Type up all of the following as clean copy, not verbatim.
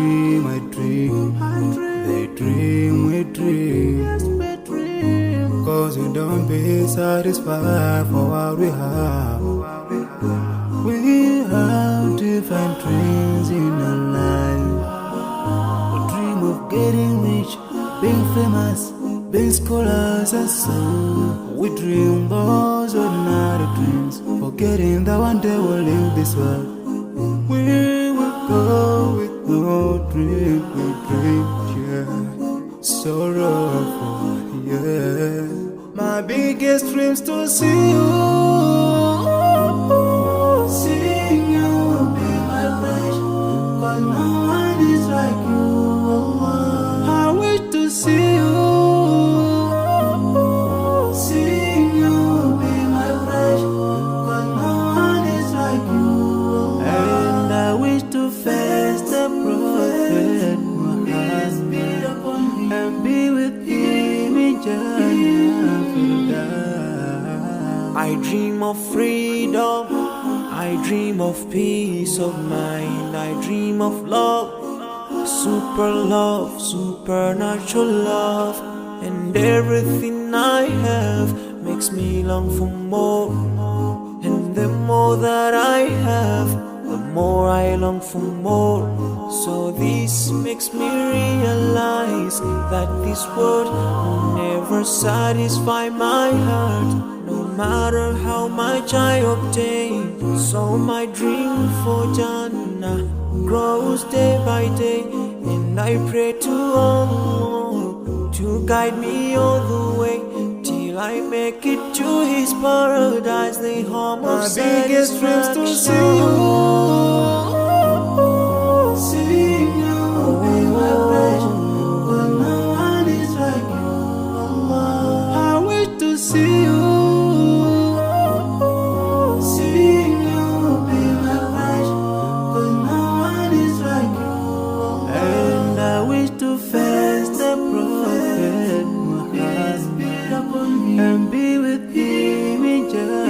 dream, I dream. They dream, we dream. Cause we don't be satisfied for what we have. We have different dreams in our life. We dream of getting rich, being famous, being scholars and so. We dream those ordinary dreams, forgetting that one day we'll leave this world. We will go with no dream, we dream, yeah. Sorrowful, yeah. My biggest dream's to see you. Seeing you will be my wish, cause no one is like you. I wish to see you. Seeing you will be my wish, cause no one is like you. And I wish to face the prophet Muhammad and be with him in Jannah. I dream of freedom, I dream of peace of mind, I dream of love, supernatural love, and everything I have makes me long for more. And the more that I have, the more I long for more. So this makes me realize that this world will never satisfy my heart, no matter how much I obtain. So my dream for Jannah grows day by day, and I pray to Allah to guide me all the way till I make it to His paradise, the home of satisfaction. My biggest dream's to see you. Seeing you will be my wish, but no one is like you. I wish to see you. Seeing you will be my wish, but no one is like you. And I wish to face the prophet Muhammad and be with him in Jannah.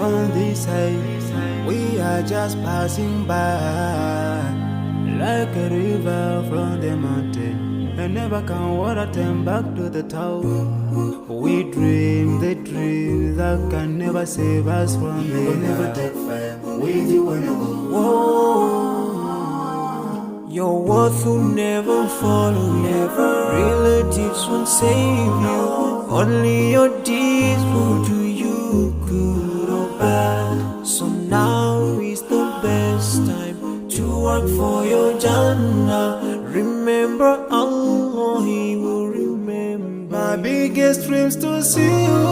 On this side, we are just passing by, like a river from the mountain, and never can water turn back to the town. We dream the dreams that can never save us from the We'll never take fire with you when you go. Whoa, your worth will never follow you. Relatives won't save you. Only your deeds will do you good or bad. So now is the best time to work for your Jannah. Remember Allah, He will remember. My biggest dream's to see you.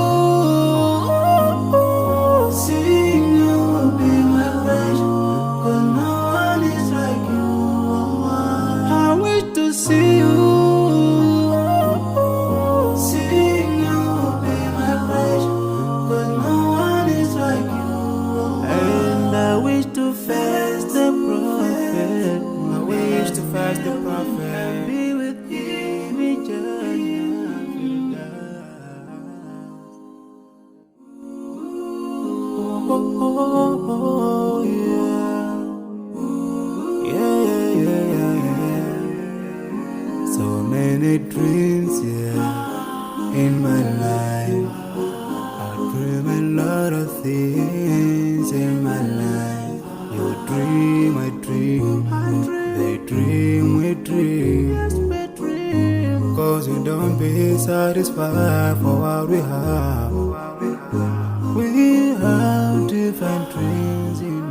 Seeing you will be my wish, cause no one is like you. I wish to see you. Seeing you will be my wish, cause no one is like you. And I wish to face the prophet. I wish to face the prophet and be with him in Jannah. Oh, yeah. Yeah. So many dreams, yeah, in my life. I dream a lot of things in my life. You dream, I dream. They dream, we dream. Cause we don't be satisfied for what we have. We have different dreams in